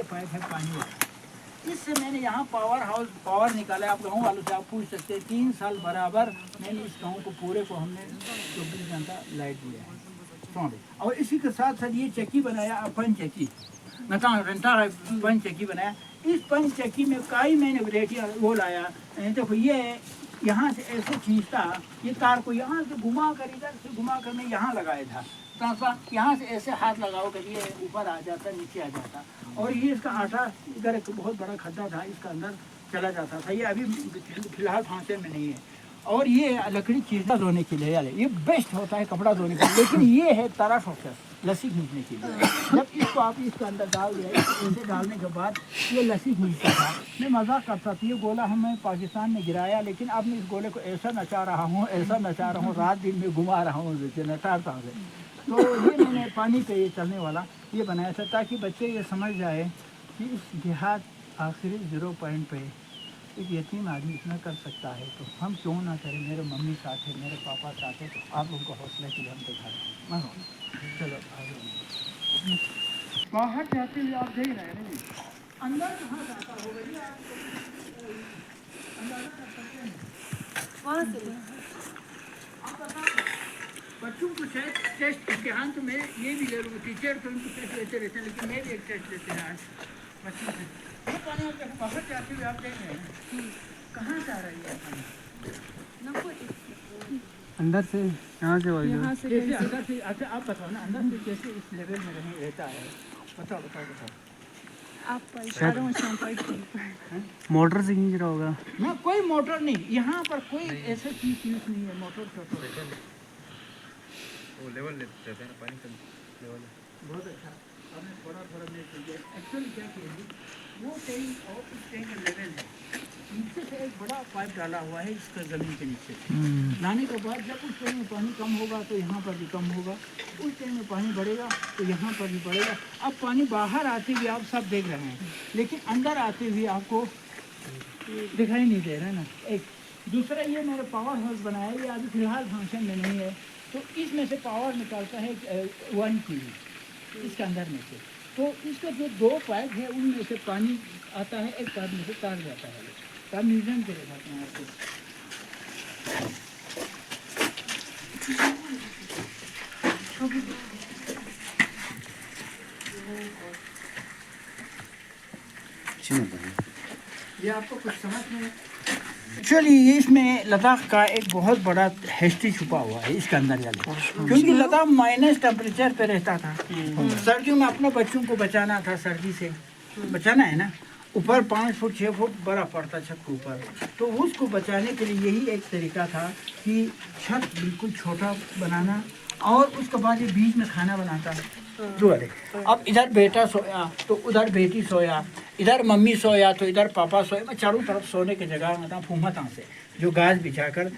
Pipe है पानी वाला, इससे मैंने यहाँ पावर निकाला। आप गाँव वालों से आप पूछ सकते हैं, 3 साल बराबर मैंने इस गाँव को पूरे को हमने 24 घंटा लाइट दिया है। और इसी के साथ साथ ये चक्की बनाया, पंच चक्की पंच चक्की बनाया। इस पंच चक्की में कई मैंने वैरायटी वो लाया। देखो ये यहाँ से ऐसे खींचता, ये तार को यहाँ से घुमा कर, इधर से घुमा कर मैं यहाँ लगाया था ट्रांसफर। यहाँ से ऐसे हाथ लगाओ कर ये ऊपर आ जाता, नीचे आ जाता। और ये इसका आटा इधर एक बहुत बड़ा खड्डा था, इसका अंदर चला जाता था। ये अभी फिलहाल फांसे में नहीं है। और ये लकड़ी चीज़ा धोने के लिए ये बेस्ट होता है, कपड़ा धोने के लिए। लेकिन ये है तारा ठोकर लस्सी खींचने के लिए। जब इसको आप इसके अंदर डाल दिया, ऐसे डालने के बाद ये लस्सी खींचता था। मैं मजाक करता था, ये गोला हमें पाकिस्तान में गिराया, लेकिन अब मैं इस गोले को ऐसा नचा रहा हूँ, ऐसा नचा रहा हूँ, रात दिन में घुमा रहा हूँ, नचाता हूँ। तो ये मैंने पानी पे ये चलने वाला ये बनाया था, ताकि बच्चे ये समझ जाए कि इस देहात आखिरी 0 पॉइंट पे एक यतीम आदमी इतना कर सकता है, तो हम क्यों ना करें। मेरे मम्मी साथ है, मेरे पापा साथ है, आप उनको हौसला के लिए हम दिखा रहे हैं। चलो आगे बाहर जाते हुए आप देख रहे हैं जी, अंदर कहाँ जाता होगा ये आपको अंदाजा कर सकते हैं। वहाँ से आप बताओ, बच्चों को शायद टेस्ट इम्तिहान तो मैं ये भी ले लूँगा, टीचर तो उनको टेस्ट लेते रहते हैं, लेकिन मैं भी एक टेस्ट लेते हैं आज बच्चों से। वो पानी आप देखो बाहर जाते हुए आप देख रहे हैं, कहाँ से आ रही है पानी? अंदर से, यहाँ से कैसे अंदर से? अच्छा आप बताओ ना, अंदर से कैसे इस लेवल में रहता है? बताओ बताओ बताओ। मोटर से खींच रहा होगा ना, कोई मोटर नहीं, यहाँ पर कोई ऐसा चीज यूज नहीं है। मोटर वो लेवल लेते हैं ना, पानी का लेवल बहुत अच्छा। आपने थोड़ा नहीं किया। एक्चुअली क्या किया, वो टैंक और इस टैंक का लेवल है, नीचे से एक बड़ा पाइप डाला हुआ है इसका ज़मीन के नीचे लाने के बाद जब उस टैंक में पानी कम होगा तो यहाँ पर भी कम होगा, उस टैंक में पानी बढ़ेगा तो यहाँ पर भी बढ़ेगा। अब पानी बाहर आते हुए आप सब देख रहे हैं, लेकिन अंदर आते हुए आपको दिखाई नहीं दे रहा है ना। एक दूसरा ये मैंने पावर हाउस बनाया, ये अभी फिलहाल फंक्शन में नहीं है, तो इसमें से पावर निकालता है 1 kV इसके अंदर में से। तो इसका जो 2 पाइप है उनमें से पानी आता है, एक पाइप में से तार जाता है। तो आप म्यूजियम के दिखाते हैं आपको। ये आपको कुछ समझ में? एक्चुअली इसमें लद्दाख का एक बहुत बड़ा हिस्ट्री छुपा हुआ है इसके अंदर जाके, क्योंकि लद्दाख माइनस टेम्परेचर पे रहता था। सर्दियों में अपने बच्चों को बचाना था, सर्दी से बचाना है ना। ऊपर 5 फुट 6 फुट बर्फ पड़ता छत के ऊपर, तो उसको बचाने के लिए यही एक तरीका था कि छत बिल्कुल छोटा बनाना, और उसके बाद ये बीच में खाना बनाता जो है। अब इधर बेटा सोया तो उधर बेटी सोया, इधर मम्मी सोया तो इधर पापा सोया। चारों तरफ सोने की जगह मतलब फूमता से जो घास बिछाकर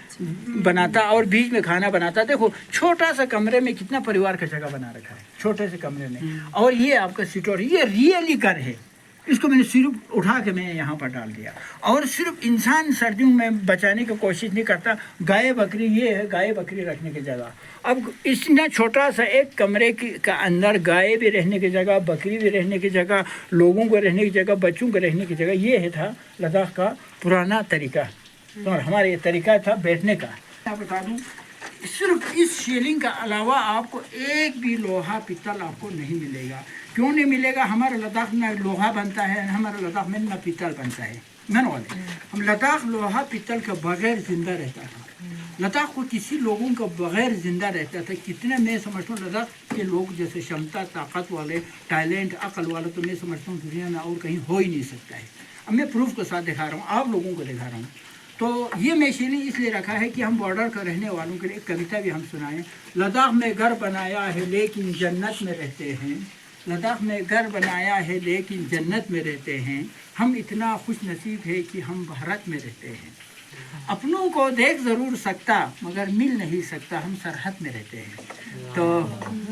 बनाता और बीच में खाना बनाता। देखो छोटा सा कमरे में कितना परिवार का जगह बना रखा है, छोटे से कमरे में। और ये आपका सिटोर, ये रियली घर है, इसको मैंने सिर्फ उठा के मैंने यहाँ पर डाल दिया। और सिर्फ इंसान सर्दियों में बचाने की कोशिश नहीं करता, गाय बकरी, ये है गाय बकरी रखने की जगह। अब इतना छोटा सा एक कमरे का अंदर गाय भी रहने की जगह, बकरी भी रहने की जगह, लोगों को रहने की जगह, बच्चों को रहने की जगह, ये है था लद्दाख का पुराना तरीका। और हमारा ये तरीका था बैठने का। मैं बता दूँ, सिर्फ इस शेलिंग का अलावा आपको एक भी लोहा पित्तल आपको नहीं मिलेगा। क्यों नहीं मिलेगा? हमारे लद्दाख में लोहा बनता है, हमारे लद्दाख में न पित्तल बनता है। मैंने वाले हम लद्दाख लोहा पित्तल के बगैर जिंदा रहता था। लद्दाख को किसी लोगों का बगैर जिंदा रहता था। कितने मैं समझता हूँ लद्दाख के लोग जैसे क्षमता, ताकत वाले, टैलेंट, अकल वाले तो मैं समझता हूँ दुनिया में और कहीं हो ही नहीं सकता है। अब मैं प्रूफ के साथ दिखा रहा हूँ, आप लोगों को दिखा रहा हूँ। तो ये मैं शेलिंग इसलिए रखा है कि हम बॉर्डर का रहने वालों के लिए एक कविता भी हम सुनाएं। लद्दाख में घर बनाया है लेकिन जन्नत में रहते हैं, लद्दाख में घर बनाया है लेकिन जन्नत में रहते हैं। हम इतना खुश नसीब है कि हम भारत में रहते हैं। अपनों को देख ज़रूर सकता मगर मिल नहीं सकता, हम सरहद में रहते हैं। तो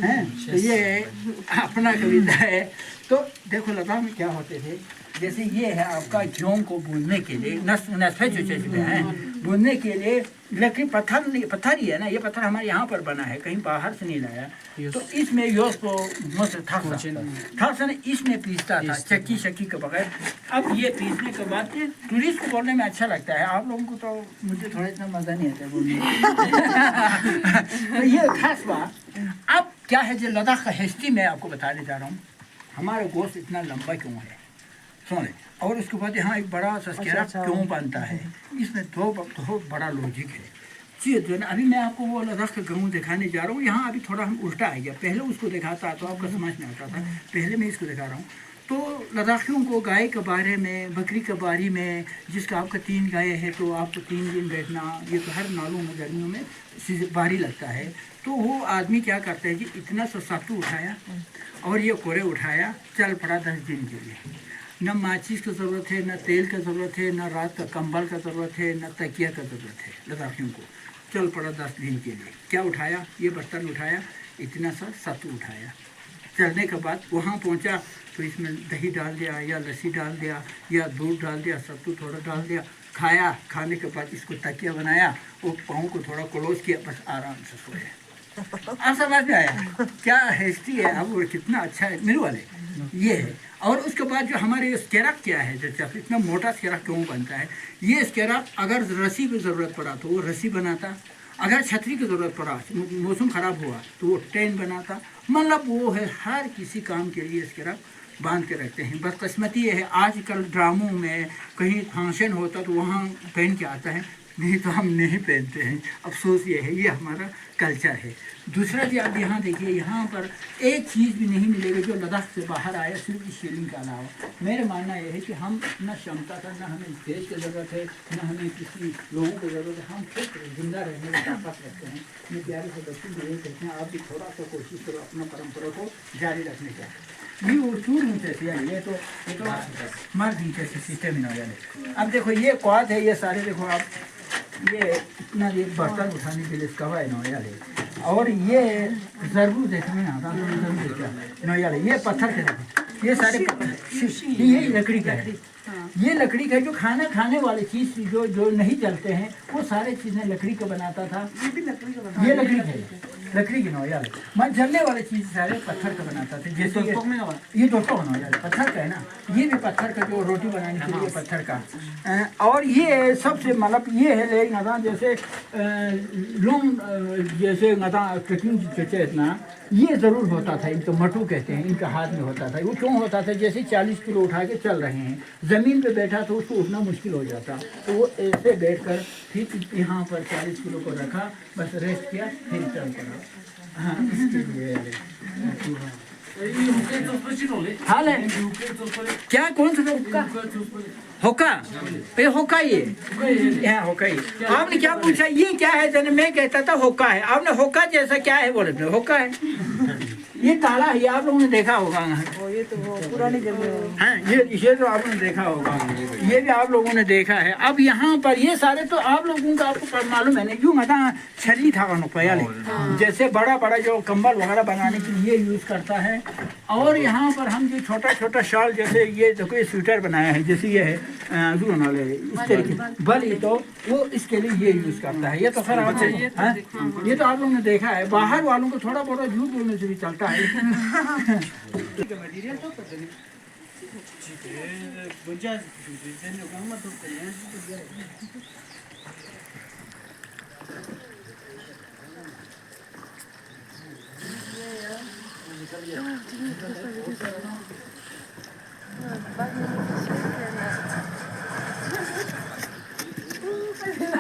हैं, तो ये अपना कविता है। तो देखो लद्दाख में क्या होते थे, जैसे ये है आपका गेहूं को भूनने के लिए नस्फे जो चीज़ें हैं भूनने के लिए लकड़ी पत्थर ही है ना, ये पत्थर हमारे यहाँ पर बना है, कहीं बाहर से नहीं लाया। तो इसमें योस को था इसमें पीसता था चक्की के बगैर। अब ये पीसने के बाद टूरिस्ट को बोलने में अच्छा लगता है, आप लोगों को तो मुझे थोड़ा इतना मज़ा नहीं आता बोलने तो ये खास बात। अब क्या है जो लद्दाख का हिस्ट्री मैं आपको बताने जा रहा हूँ, हमारा गोश्त इतना लंबा क्यों है सुन। और उसके बाद यहाँ एक बड़ा सा स्केरा क्यों बनता है, इसमें दो बड़ा लॉजिक है चीज़ जो है। अभी मैं आपको वो लद्दाख का गेहूँ दिखाने जा रहा हूँ, यहाँ अभी थोड़ा हम उल्टा आ गया, पहले उसको दिखाता तो आपको समझ में आता था, पहले मैं इसको दिखा रहा हूँ। तो लद्दाखियों को गाय के बारे में, बकरी के बारे में, जिसका आपका 3 गाय है तो आपको 3 दिन बैठना, ये तो हर नालों में गर्मियों में भारी लगता है। तो वो आदमी क्या करता है कि इतना सा सत्तू उठाया और ये कोरे उठाया, चल पड़ा 10 दिन के लिए। न माचिस की ज़रूरत है, न तेल की ज़रूरत है, न रात का कंबल का ज़रूरत है, न तकिया का ज़रूरत है। लद्दाखियों को चल पड़ा 10 दिन के लिए। क्या उठाया, ये बर्तन उठाया, इतना सा सत्तू उठाया। चलने के बाद वहाँ पहुँचा तो इसमें दही डाल दिया या लस्सी डाल दिया या दूध डाल दिया, सत्तू थोड़ा डाल दिया, खाया। खाने के बाद इसको तकिया बनाया, वो पाँव को थोड़ा क्लोज किया, बस आराम से सोया। आप समझ में आया क्या हिस्ट्री है। अब वो कितना अच्छा है मेरे वाले ये है। और उसके बाद जो हमारे स्केरक क्या है, जैसे इतना मोटा स्केरक क्यों बनता है, ये स्केरक अगर रस्सी की ज़रूरत पड़ा तो वो रस्सी बनाता, अगर छतरी की ज़रूरत पड़ा, मौसम ख़राब हुआ तो वो टेंट बनाता, मतलब वो है हर किसी काम के लिए स्केरक बांध के रखते हैं। बदकिस्मती ये है आजकल ड्रामों में कहीं फंक्शन होता तो वहाँ पहन के आता है, नहीं तो हम नहीं पहनते हैं। अफसोस ये है, ये हमारा कल्चर है। दूसरा भी आप यहाँ देखिए, यहाँ पर एक चीज़ भी नहीं मिलेगी जो लद्दाख से बाहर आया सिर्फ इस शेलिंग के अलावा। मेरा मानना यह है कि हम न क्षमता का, न हमें देश की ज़रूरत है, न हमें किसी लोगों की ज़रूरत है, हम खुद जिंदा रहने में ताकत रखते हैं। मैं प्यारे से बच्चों को ये कहते हैं, आप भी थोड़ा सा कोशिश करो अपना परंपरा को जारी रखने का। ये उसूल नीचे से ये तो मर्द नीचे से सिस्टम ही नहीं। अब देखो ये क्वाद है, ये सारे देखो आप, ये इतना ये बर्तन उठाने के लिए इसका है नौयाल है। और ये ज़रूर देखने में आता है नौयाल, ये पत्थर के, ये सारे पत्थर, ये लकड़ी का है। ये लकड़ी का जो खाना खाने वाले चीज़ जो नहीं चलते हैं वो सारे चीज़ें लकड़ी का बनाता था। ये लकड़ी है, लकड़ी की नौयाल। मैं जलने वाले चीज़ सारे पत्थर का बनाता था। जैसे ये दोस्तों का नौयाल पत्थर का है ना, ये भी पत्थर का, जो रोटी बनाने के लिए पत्थर का। और ये सबसे मतलब ये है ले गदा जैसे लूम, जैसे गदा ट्रेकिंग चचे इतना ये ज़रूर होता था। इनको मटू कहते हैं, इनका हाथ में होता था। वो क्यों होता था, जैसे 40 किलो उठा के चल रहे हैं, ज़मीन पे बैठा तो उसको उठना मुश्किल हो जाता, तो वो ऐसे बैठकर फिर यहाँ पर 40 किलो को रखा, बस रेस्ट किया, फिर चल पड़ा। हाँ, इसके लिए हाल है क्या, कौन सा हुक्का, होका, ये होका, ये होका ही। आपने क्या पूछा, ये क्या है, जन मैं कहता था होका है, आपने होका जैसा क्या है बोले, होका है। ये ताला है, आप लोगों ने देखा होगा। ये तो पुरानी जगह। हाँ, ये तो आपने देखा होगा, ये भी आप लोगों ने देखा है। अब यहाँ पर ये सारे तो आप लोगों का आपको मालूम है ना, यूँ मता छली था पयाले, जैसे बड़ा बड़ा जो कंबल वगैरह बनाने के लिए यूज़ करता है। और यहाँ पर हम जो छोटा छोटा शॉल, जैसे ये देखो ये स्वेटर बनाया है, जैसे ये है इस तरीके बल, ये तो वो इसके लिए ये यूज़ करता है। ये तो खैर आप ये तो आप लोगों ने देखा है। बाहर वालों को थोड़ा बहुत झूठ बोलने से भी चलता है।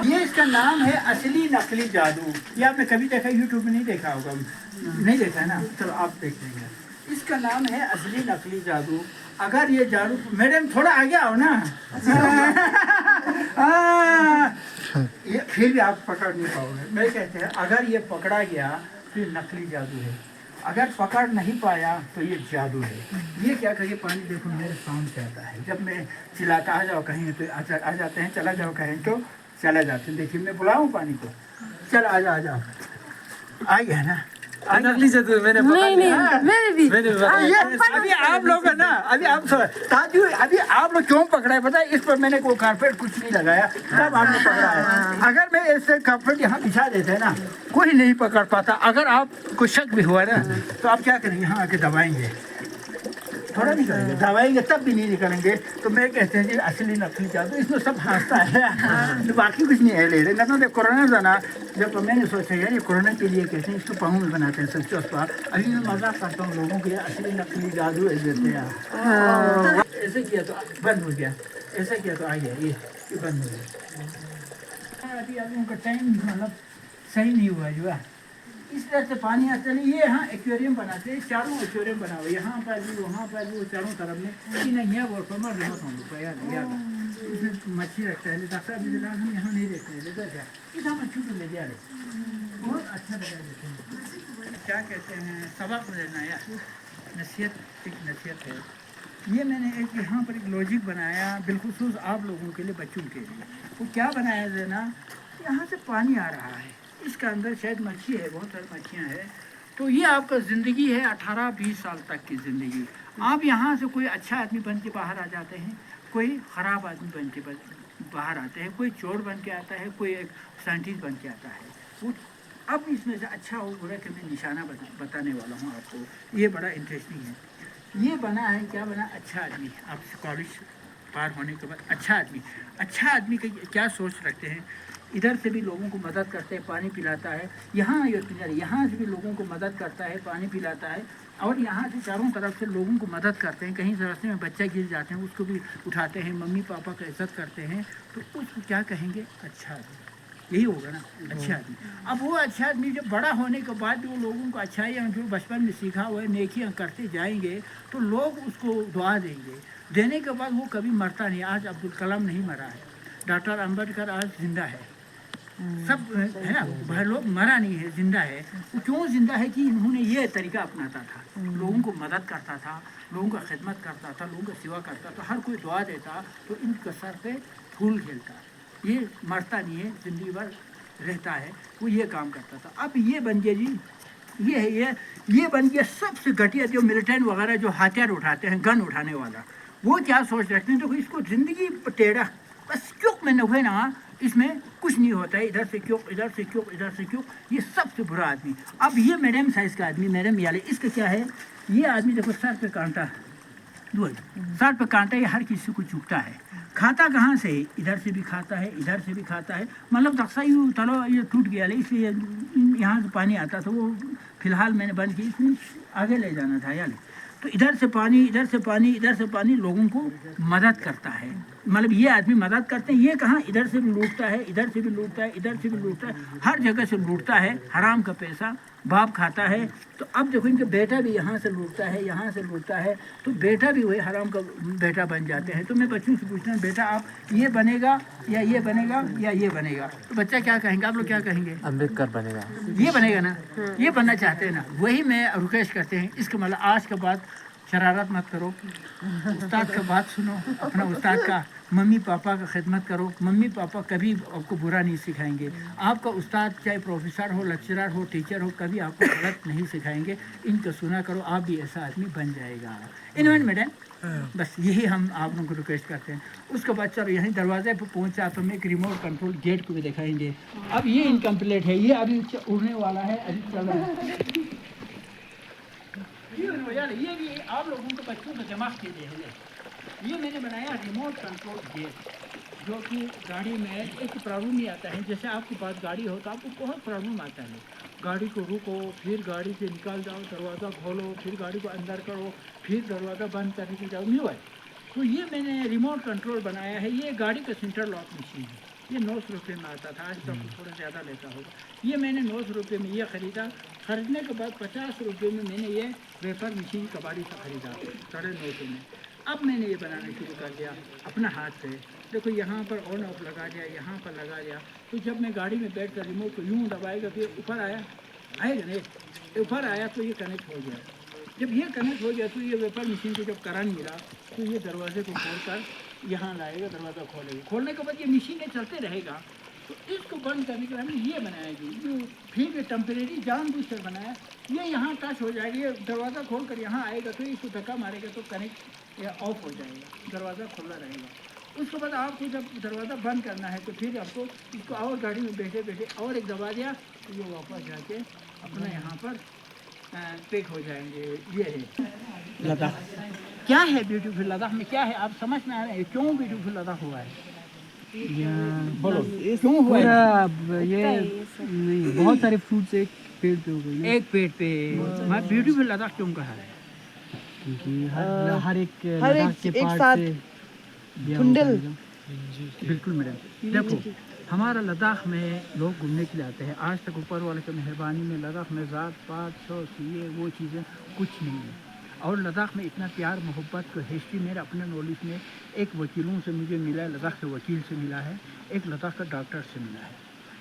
ये इसका नाम है असली नकली जादू। ये आपने कभी देखा, यूट्यूब में नहीं देखा होगा, नहीं देखा है ना, चलो आप देख लेंगे। इसका नाम है असली नकली जादू। अगर ये जादू, मैडम थोड़ा आगे आओ ना ये फिर भी आप पकड़ नहीं पाओगे। मैं कहते हैं अगर ये पकड़ा गया तो ये नकली जादू है, अगर पकड़ नहीं पाया तो ये जादू है। ये क्या करिए, पानी देखो मेरे साउंड से आता है, जब मैं चिल्लाता आ जाओ कहीं तो आ जाते हैं, चला जाओ कहीं तो चला जाते हैं। देखिए मैं बुलाऊं पानी को, चल आ जाओ, आ गया ना, नकली जादू मैंने नहीं नहीं मैंने भी ये अभी आप लोग है ना, अभी आप ताजू, अभी आप लोग क्यों पकड़ा है पता है? इस पर मैंने कोई कारपेट कुछ नहीं लगाया, तब आपने पकड़ा है। अगर मैं ऐसे कारपेट यहाँ बिछा देते ना, कोई नहीं पकड़ पाता। अगर आपको शक भी हुआ ना, तो आप क्या करेंगे? यहाँ आके दबाएंगे, थोड़ा नहीं करेंगे, दबाएंगे तब भी नहीं निकलेंगे। तो मैं कहते हैं जी असली नकली जादू, इसमें सब हंसता है, तो बाकी कुछ नहीं है ले रहे। ना तो कोरोना था ना, जब मैंने सोचा यार ये कोरोना के लिए कहते हैं इसको पाँव में बनाते हैं सच्चे अस्पताल। अभी मैं मजाक करता हूँ लोगों के, असली नकली जादू ऐसे देते हैं। ऐसे किया तो बंद हो गया, ऐसा किया तो आ गया, ये बंद हो गया। अभी आप लोगों का टाइम मतलब सही नहीं हुआ जो है, इस तरह से पानी आता है। ये यहाँ एक्वेरियम बनाते हैं, चारों एक्वेरियम बना हुआ, यहाँ पर भी वहाँ पर भी, चारों तरफ में। इन यहाँ बोल पर मर रिमोट होंगे यार, इसमें मच्छी रखता है। डॉक्टर अभी फिलहाल हम यहाँ नहीं रहते हैं, लेकर क्या इधर मच्छी तो ले जा रहे, बहुत अच्छा लगा देते हैं। क्या कहते हैं, सबक लेना यार, नसीहत एक नसीहत है। ये मैंने एक यहाँ पर एक लॉजिक बनाया बिलखुसूस आप लोगों के लिए, बच्चों के लिए। वो क्या बनाया देना, यहाँ से पानी आ रहा है, इसके अंदर शायद मच्छी है, बहुत सारी मच्छियाँ हैं। तो ये आपका ज़िंदगी है 18-20 साल तक की ज़िंदगी। आप यहाँ से कोई अच्छा आदमी बन के बाहर आ जाते हैं, कोई ख़राब आदमी बन के बाहर आते हैं, कोई चोर बन के आता है, कोई एक साइंटिस्ट बन के आता है। वो अब इसमें से अच्छा और बुरा के मैं निशाना बताने वाला हूँ आपको। ये बड़ा इंटरेस्टिंग है। ये बना है, क्या बना, अच्छा आदमी। आप कॉलेज पार होने के बाद अच्छा आदमी का क्या सोच रखते हैं, इधर से भी लोगों को मदद करते हैं, पानी पिलाता है। यहाँ यहाँ से भी लोगों को मदद करता है, पानी पिलाता है। और यहाँ से चारों तरफ से लोगों को मदद करते हैं। कहीं से रास्ते में बच्चा गिर जाते हैं, उसको भी उठाते हैं, मम्मी पापा का इज्जत करते हैं। तो उसको क्या कहेंगे, अच्छा आदमी। यही होगा ना, अच्छा आदमी। अब वो अच्छा आदमी जब बड़ा होने के बाद भी वो लोगों को अच्छाइयाँ जो बचपन में सीखा हुआ है, नेकियाँ करते जाएंगे, तो लोग उसको दुआ देंगे। देने के बाद वो कभी मरता नहीं। आज अब्दुल कलाम नहीं मरा है, डॉक्टर अम्बेडकर आज जिंदा है, सब है ना, भाई लोग मरा नहीं है, जिंदा है। वो क्यों जिंदा है कि इन्होंने ये तरीका अपनाता था, लोगों को मदद करता था, लोगों का खिदमत करता था, लोगों का सेवा करता था। हर कोई दुआ देता तो इनके सर पे फूल खिलता। ये मरता नहीं है, जिंदगी भर रहता है, वो ये काम करता था। अब ये बन गया जी, ये है ये बन गया सबसे घटिया जो मिलिटेंट वगैरह जो हथियार उठाते हैं, गन उठाने वाला। वो क्या सोच रखते हैं, तो इसको ज़िंदगी टेढ़ा, बस क्यों मैंने हुए ना, इसमें कुछ नहीं होता है, इधर से क्यों, इधर से क्यों, इधर से क्यों। ये सबसे बुरा आदमी। अब ये मीडियम साइज़ का आदमी, मीडियम याले, इसका क्या है, ये आदमी देखो सर पे कांटा, सर पे कांटा, ये हर किसी को चुभता है। खाता कहाँ से, इधर से भी खाता है, इधर से भी खाता है। मतलब दक्षा यूँ चलो ये टूट गया, इसलिए यहाँ से पानी आता था, वो फिलहाल मैंने बंद की, इसमें आगे ले जाना था यार। तो इधर से पानी, इधर से पानी, इधर से पानी, लोगों को मदद करता है। मतलब ये आदमी मदद करते हैं। ये कहाँ, इधर से भी लूटता है, इधर से भी लूटता है, इधर से भी लूटता है, हर जगह से लूटता है। हराम का पैसा बाप खाता है। तो अब देखो इनका बेटा भी यहाँ से लूटता है, यहाँ से लूटता है, तो बेटा भी वही हराम का बेटा बन जाते हैं। तो मैं बच्चों से पूछता हूँ, बेटा आप ये बनेगा या ये बनेगा या ये बनेगा, तो बच्चा क्या कहेंगे, आप लोग क्या कहेंगे, अम्बेडकर बनेगा, ये बनेगा ना, ये बनना चाहते हैं ना। वही मैं रिक्वेस्ट करते हैं, इसका मतलब आज के बाद शरारत मत करो, उस्ताद का बात सुनो, अपना उस्ताद का, मम्मी पापा का खिदमत करो। मम्मी पापा कभी आपको बुरा नहीं सिखाएंगे। आपका उस्ताद चाहे प्रोफेसर हो, लेक्चरर हो, टीचर हो, कभी आपको गलत नहीं सिखाएंगे। इनका सुना करो, आप भी ऐसा आदमी बन जाएगा। इन्होंने मैडम बस यही हम आप लोगों को रिक्वेस्ट करते हैं। उसके बाद चलो यहीं दरवाजे पर पहुंचा तो हम एक रिमोट कंट्रोल गेट को भी दिखाएंगे। अब ये इनकम्प्लीट है, ये अभी उड़ने वाला है, अभी चल रहा है। ये भी आप लोगों के बच्चों के दिमाग के लिए है। ये मैंने बनाया रिमोट कंट्रोल गेट, जो कि गाड़ी में एक प्रॉब्लम नहीं आता है। जैसे आपके पास गाड़ी हो तो आपको बहुत प्रॉब्लम आता है, गाड़ी को रुको, फिर गाड़ी से निकाल जाओ, दरवाज़ा खोलो, फिर गाड़ी को अंदर करो, फिर दरवाज़ा बंद करने के जाओ, नहीं हुआ। तो ये मैंने रिमोट कंट्रोल बनाया है। ये गाड़ी का सेंटर लॉक मशीन है। ये 900 रुपये में आता था, आज तक थोड़ा ज़्यादा लेता होगा। ये मैंने 900 रुपये में ये ख़रीदा। ख़रीदने के बाद 50 रुपये में मैंने ये वेपर मशीन कबाड़ी से ख़रीदा, 950 में। अब मैंने ये बनाना शुरू कर दिया अपना हाथ से। देखो यहाँ पर ऑन ऑफ लगा दिया, यहाँ पर लगा दिया। तो जब मैं गाड़ी में बैठ कर रिमोट को यूँ दबाएगा, फिर ऊपर आएगा नहीं, ऊपर आया तो ये कनेक्ट हो गया। जब ये कनेक्ट हो गया तो ये वेपर मशीन को जब करंट मिला तो ये दरवाजे को खोल कर यहाँ लाएगा, दरवाज़ा खोलेगा। खोलने के बाद ये मशीनें चलते रहेगा। तो इसको बंद करने के लिए हमने ये बनाया जी, जो फिर टेम्परेरी जानबूझ कर बनाया। ये यहाँ टच हो जाएगा, ये दरवाज़ा खोल कर यहाँ आएगा तो इसको धक्का मारेगा तो कनेक्ट या ऑफ हो जाएगा, दरवाज़ा खुला रहेगा। उसके बाद आपको जब दरवाज़ा बंद करना है तो फिर आपको इसको और गाड़ी में बैठे बैठे और एक दबा दिया तो ये वापस जाके अपना यहाँ पर पैक हो जाएंगे। ये है लद्दाख। क्या है ब्यूटीफुल लद्दाख में, क्या है आप समझ में आ रहे हैं क्यों ब्यूटीफुल लद्दाख हुआ है? बोलो क्यों हुआ है? पूरा ये नहीं, बहुत सारे फ्रूट्स एक पेड़ पे हो गए ना, एक पेड़ पे मैं ब्यूटीफुल लद्दाख क्यों कहा है? क्योंकि हर एक हर लद्दाख एक- के एक पार्ट साथ से दिया कुंडल। होगा ना। बिल्कुल मैडम, देखो हमारा लद्दाख में लोग घूमने के लिए आते हैं। आज तक ऊपर वाले की मेहरबानी में लद्दाख में ज़ात पात शौक ये वो चीज़ें कुछ नहीं है। और लद्दाख में इतना प्यार मोहब्बत को हिस्ट्री मेरे अपने नॉलेज में एक वकीलों से मुझे मिला है, लद्दाख के वकील से मिला है, एक लद्दाख का डॉक्टर से मिला है।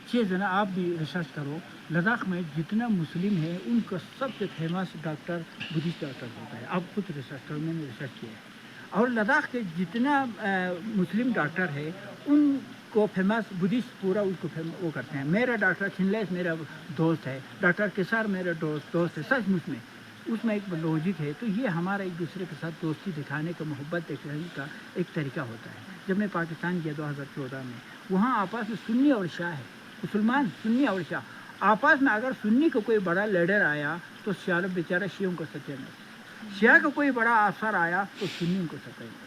छः जना आप भी रिसर्च करो, लद्दाख में जितना मुस्लिम है उनका सबसे फेमस डॉक्टर बुद्धिस्ट डॉक्टर होता है। आप खुद रिसर्च करो, मैंने रिसर्च किया है। और लद्दाख के जितना मुस्लिम डॉक्टर है उनको फेमस बुद्धिस्ट पूरा उसको वो करते हैं। मेरा डॉक्टर छिनलेस मेरा दोस्त है, डॉक्टर किसार मेरा दोस्त है। सचमुच में उसमें एक लॉजिक है। तो ये हमारा एक दूसरे के साथ दोस्ती दिखाने का, मोहब्बत दिखाने का एक तरीका होता है। जब मैं पाकिस्तान गया 2014 में, वहाँ आपस में सुन्नी और शाह है, मुसलमान सुन्नी और शाह आपस में। अगर सुन्नी का कोई बड़ा लीडर आया तो शाह बेचारा शियों को सत्यानाश, शिया का कोई बड़ा अफसर आया तो सुन्नी को सत्यानाश।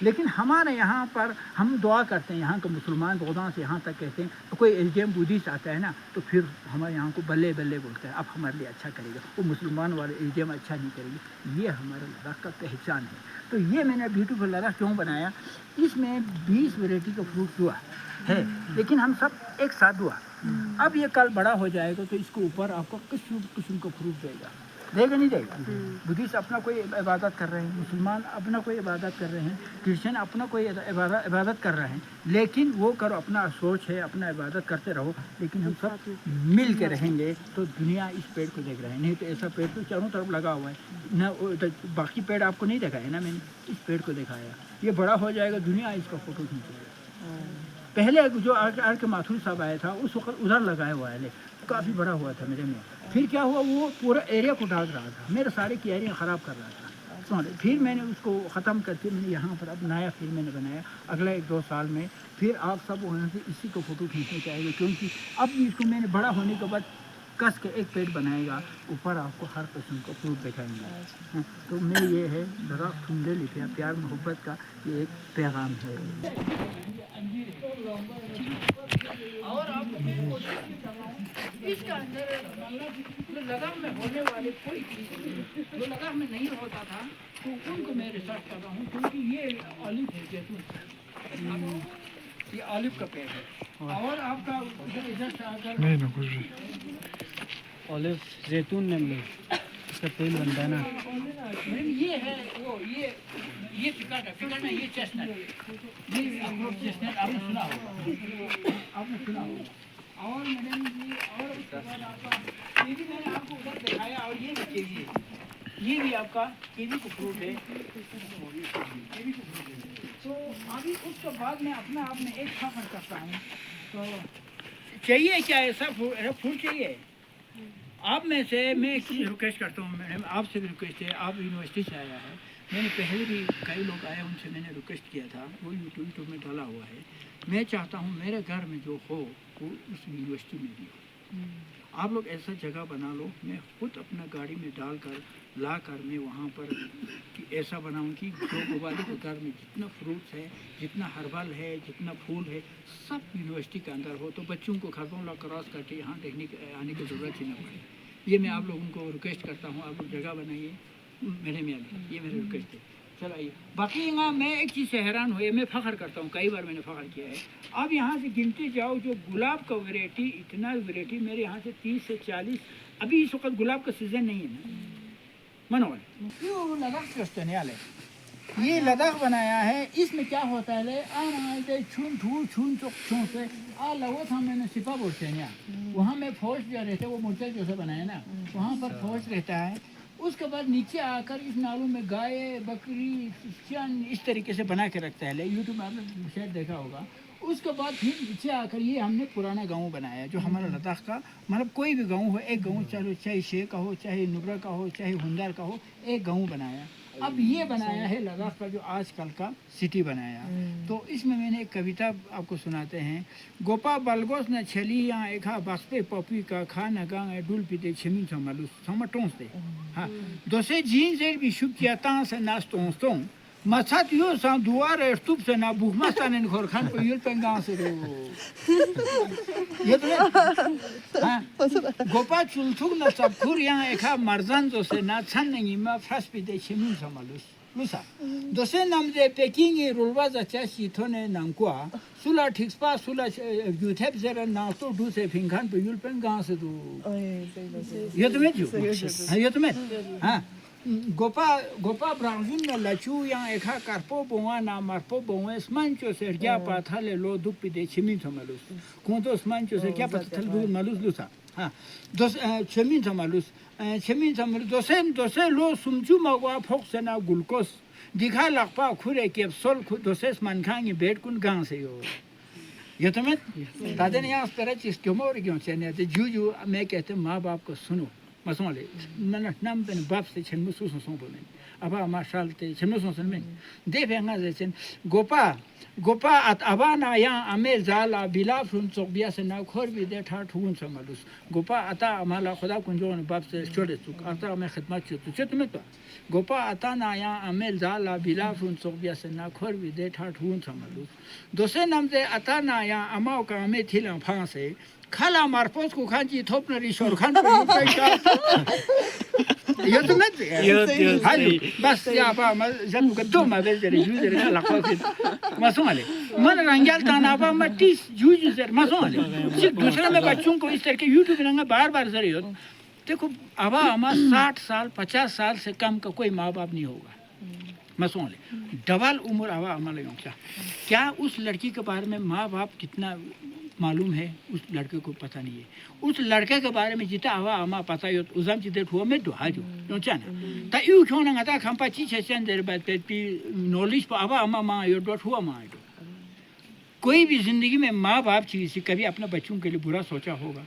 लेकिन हमारे यहाँ पर हम दुआ करते हैं, यहाँ के मुसलमान बौद्धा से यहाँ तक कहते हैं, तो कोई एलजेम बुद्धिस्ट आता है ना तो फिर हमारे यहाँ को बल्ले बल्ले बोलते हैं, अब हमारे लिए अच्छा करेगा, वो मुसलमान वाले एलजेम अच्छा नहीं करेगी। ये हमारे लद्दाख का पहचान है। तो ये मैंने ब्यूटीफुल लद्दाख क्यों बनाया, इसमें 20 वैरायटी का फ्रूट हुआ है, लेकिन हम सब एक साथ हुआ। अब ये कल बड़ा हो जाएगा तो इसको ऊपर आपको किस्म किस्म का फ्रूट देगा, देगा नहीं देगा। बुद्धिस्ट अपना कोई इबादत कर रहे हैं, मुसलमान अपना कोई इबादत कर रहे हैं, क्रिश्चियन अपना कोई इबादत कर रहे हैं, लेकिन वो करो, अपना सोच है, अपना इबादत करते रहो। लेकिन हम सब मिल के रहेंगे तो दुनिया इस पेड़ को देख रहे हैं। नहीं तो ऐसा पेड़ तो चारों तरफ लगा हुआ है ना, बाकी पेड़ आपको नहीं दिखाया ना, मैंने इस पेड़ को दिखाया। ये बड़ा हो जाएगा, दुनिया इसका फोटो खींचेगा। पहले जो आर के माथुर साहब आया था उस वक्त उधर लगाया हुआ है, काफ़ी बड़ा हुआ था मेरे में। फिर क्या हुआ, वो पूरा एरिया को डाल रहा था, मेरे सारे क्यारियाँ ख़राब कर रहा था। फिर मैंने उसको ख़त्म करके मैंने यहाँ पर अब नया फिर मैंने बनाया। अगला 1-2 साल में फिर आप सब वहाँ से इसी को फ़ोटो खींचने चाहिए, क्योंकि अब भी इसको मैंने बड़ा होने के बाद कस के एक पेड़ बनाएगा, ऊपर आपको हर किस्म का फ्रूट दिखाएंगे। तो मैं ये है लद्दाख सुंदर लिखा, प्यार मोहब्बत का ये एक पैगाम है। और आपको मैं कोशिश कर रहा हूँ इसका अंदर जो लद्दाख में होने वाले कोई चीज़ जो लद्दाख में नहीं होता था तो उनको मैं रिसर्च कर रहा हूँ। क्योंकि ये ऑलिव है, जैतून, ये ऑलिव का पेड़ है। और आपका इधर से आकर ऑलिव जैतून ने इसका तेल बनता है ना। ये है वो ये फिकर है, ये चेस्टनट, ये अखरोट चेस्टनट आपने सुना होगा। और मैडम जी, और उसके बाद आपका ये भी मैंने आपको उधर दिखाया। और ये भी कीवी, ये भी आपका कीवी का फ्रूट है, कीवी का फ्रूट है। तो अभी उसके बाद मैं अपने आप में एक फख्र करता हूँ। तो चाहिए क्या ऐसा फूल चाहिए आप में से? मैं एक चीज़ रिक्वेस्ट करता हूँ मैडम, आपसे भी रिक्वेस्ट है, आप यूनिवर्सिटी से आया है, मैंने पहले भी कई लोग आए उनसे मैंने रिक्वेस्ट किया था, वो यूट्यूब में डाला हुआ है। मैं चाहता हूँ मेरे घर में जो हो वो उस यूनिवर्सिटी में भी हो। आप लोग ऐसा जगह बना लो, मैं खुद अपना गाड़ी में डाल कर ला कर मैं वहाँ पर कि ऐसा बनाऊँ कि जो वाले के घर में जितना फ्रूट्स है, जितना हर्बल है, जितना फूल है, सब यूनिवर्सिटी के अंदर हो, तो बच्चों को खरगोन क्रॉस करके यहाँ देखने आने की ज़रूरत ही न पड़े। ये मैं आप लोगों को रिक्वेस्ट करता हूँ, आप लोग जगह बनाइए मेरे में, ये मेरी रिक्वेस्ट है। चलो आइए। बाकी यहाँ मैं एक चीज़ से हैरान हुए, मैं फ़ख्र करता हूँ, कई बार मैंने फ़ख्र किया है। अब यहाँ से गिनते जाओ जो गुलाब का वैरायटी, इतना वैरायटी मेरे यहाँ से 30 से 40, अभी इस वक्त गुलाब का सीज़न नहीं है ना मनोहर। क्यों लद्दाख है, ये लद्दाख बनाया है। इसमें क्या होता है, छून ठू छून चुक छून से लगो था मैंने सिपा बोलते हैं यहाँ, वहाँ में फौज जो रहते हैं वो मोर्चा जैसे बनाया ना, वहाँ पर फौज रहता है। उसके बाद नीचे आकर इस नालों में गाय बकरी चन इस तरीके से बना के रखता है। यूट्यूब में आपने शायद देखा होगा। اس کے بعد پھر پیچھے آ کر یہ ہم نے پرانا گاؤں بنایا جو ہمارا لداخ کا مطلب کوئی بھی گاؤں ہو ایک گاؤں چاہے شے کا ہو چاہے نبرا کا ہو چاہے ہندار کا ہو ایک گاؤں بنایا. اب یہ بنایا ہے لداخ کا جو آج کل کا سٹی بنایا. تو اس میں نے ایک کویتا آپ کو سناتے ہیں. گوپا بلگوس نہ چھلی یا ایکھا بسپے پپی کا کھانا گاں ڈول پیتے چھمین چھمالوس چھمٹونس دے. ہاں دوسرے جین سے بھی شب کیا تاں سے ناستونستوں مسات یو سان دوار استوب سے نا بوخمستان خور خان کو یل پنگاں سے رو. یہ تو ہاں گوپا چلتھوک نہ سب کھور یہاں ایکھا مرزان جو سے نا چھن نہیں ما فرس پیتے چھمین چھمالوس. لوسا دوسرے نام دے پیکنگی رولوا زچا شیتھونے نامکوا سولا ٹھیکسپا سولا یوتھیپ زیرا ناستو ڈو سے پھنگان پہ یل پنگاں سے دو. یہ تو میں جو ہاں یہ تو میں ہاں گوپا براغون نہ لچو یا ایکھا کرپو بوا نا مرپو بوا اسمانچو سے کیا پاتھا لے لو دپ پی دے چھمین تھمالوس کونتو اسمانچو سے کیا پاتھا تھل مالوس لوسا. ہاں دوس چھمین تھمالوس دوسرے لو سمچو مگوا پھوک سے نا گلوکوس دکھا لگپا کھورے کیپسول دوسرے اسمان کھانگی بیٹ کن گاں سے یو. یہ تو میں دادے نے یہاں اس طرح چیز کیوں مور کیوں چاہنے آتے جو میں کہتے ماں باپ کو سنو مسئلے میں نام پہ باپ سے چھن مسوس سن بولیں ابا ماشاء تے چھن مسوس میں دے پھینگا سے چھن گوپا ات ابا نا یا امے زالا بلا فرن چوک بیا سے نا کھور بھی دے ٹھا ٹھون سمالوس گوپا اتا مالا خدا کنجون باپ سے چھوڑے چوک اتا میں خدمت چھو تو میں تو گوپا اتا نا یا امے زالا بلا فرن چوک بیا سے نا کھور بھی دے ٹھا ٹھون سمالوس. دوسرے نام سے اتا نا یا اماو کا امے تھیلا پھانسے کھالا مارپوس کو کھانچی تھوپ نری شور خان پر یہ تو میں بس یا با جب کو دو ما دے جو دے لا کو مسوالے من رنگال تانا با مٹیس جو زر مسوالے دوسرے میں بچوں کو اس طرح کے یوٹیوب رنگا بار بار ذریعہ دیکھو ابا اما 60 سال 50 سال سے کم کا کوئی ماں باپ نہیں ہوگا. مسوالے ڈبل عمر ابا اما لگوں کیا اس لڑکی کے بارے میں ماں باپ کتنا معلوم ہے اس لڑکے کو پتہ نہیں ہے. اس لڑکے کے بارے میں جتا ہوا اما پتہ ہے ازم چیتے ہوا میں دعا جو چانا تا یو کیوں نہ تا کھمپا چی چھن دیر بعد پی نالج پا ابا اما ماں یو ڈاٹ ہوا ماں جو کوئی بھی زندگی میں ماں باپ چیز کبھی اپنے بچوں کے لیے برا سوچا ہوگا.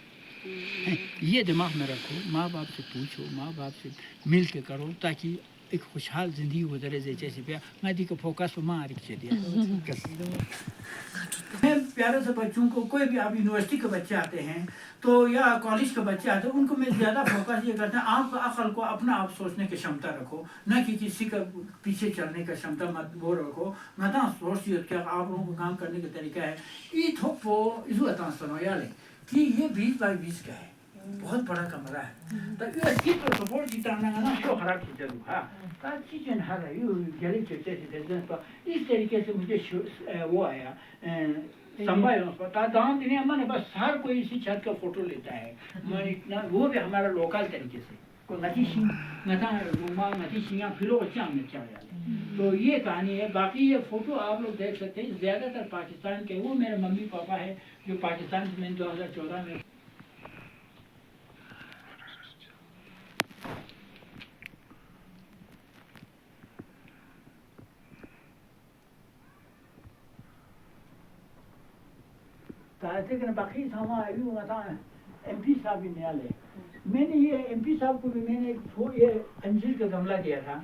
یہ دماغ میں رکھو ماں باپ سے پوچھو ماں باپ سے مل کے کرو تاکہ ایک خوشحال زندگی گزرے جیسے پیا ندی کو فوکس پہ ماں رکھ دیا. پیارے سے بچوں کو کوئی بھی آپ یونیورسٹی کے بچے آتے ہیں تو یا کالج کے بچے آتے ہیں ان کو میں زیادہ فوکس یہ کرتا ہوں آپ عقل کو اپنا آپ سوچنے کی شمتا رکھو نہ کہ کسی کا پیچھے چلنے کا شمتا مت وہ رکھو نہ تو سوچ کیا آپ لوگوں کو کام کرنے کا طریقہ ہے. یہ تھوپو ایزو اتنا یا لیں کہ یہ 20x20 کا ہے بہت بڑا کمرہ ہے. تو یہ تو سپورٹ کی طرح نا شو خراب کی ضرور ہاں کچن ہر گلی چچے اس طریقے سے مجھے وہ آیا دام دنیا میں بس ہر کوئی اسی چھت کا فوٹو لیتا ہے. وہ بھی ہمارا لوکل طریقے سے تو یہ کہانی ہے. باقی یہ فوٹو آپ لوگ دیکھ سکتے ہیں زیادہ تر پاکستان کے وہ میرے ممی پاپا ہے جو پاکستان میں 2014 میں باقی ایم پی صاحب بھی نیا لے. میں نے یہ ایم پی صاحب کو بھی میں نے یہ انجیر کا گملہ دیا تھا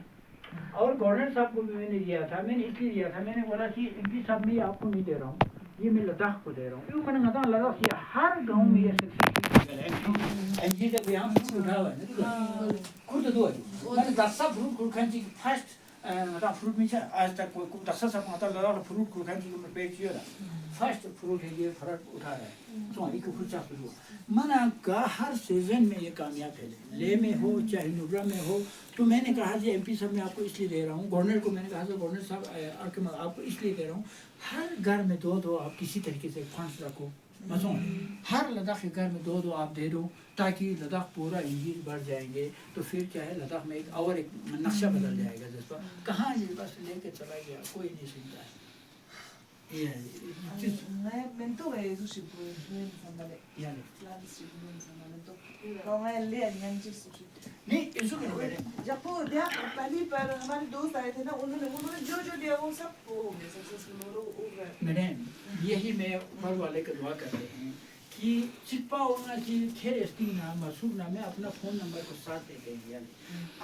اور گورنر صاحب کو بھی میں نے دیا تھا. میں نے اس لیے دیا تھا میں نے بولا کہ ایم پی صاحب میں آپ کو نہیں دے رہا ہوں یہ میں لداخ کو دے رہا ہوں. میں نے کہا لداخ یہ ہر گاؤں میں یہ انجیر کا یہاں اٹھا ہوا ہے خود دو میں نے 10 فروٹ کھانچی فرسٹ فروٹ میں آج تک 10 سا لداخ فروٹ کھانچی کو پیٹ کیا فرسٹ فروٹ ہے یہ فرق اٹھا رہا ہے. تو ایک خوشا ہوا منع کا ہر سیزن میں یہ کامیاب ہے لے میں ہو چاہے نبرا میں ہو. تو میں نے کہا جی ایم پی صاحب میں آپ کو اس لیے دے رہا ہوں گورنر کو میں نے کہا گورنر صاحب آپ کو اس لیے دے رہا ہوں ہر گھر میں 2 آپ کسی طریقے سے فنڈس رکھو مثلاً ہر لداخ کے گھر میں 2 آپ دے دو تاکہ لداخ پورا انجین بڑھ جائیں گے. تو پھر کیا ہے لداخ میں ایک نقشہ بدل جائے گا جس پر کہاں یہ بس لے کے چلا گیا کوئی نہیں سنتا ہے. Mentu kayak itu sih pun, sama deh. Ya. Lalu sih pun sama mentu. Kalau nggak lihat yang jis sih. नहीं इसको क्या करें जब वो दिया पहली बार हमारे दोस्त आए थे ना उन्होंने जो जो दिया वो सब वो हो गया सक्सेसफुल और वो गए. मैडम यही मैं ऊपर वाले को दुआ कर रहे हैं कि चिपा होना चाहिए खेर एस्टी नाम मसूर नाम है अपना फ़ोन नंबर को साथ दे देंगे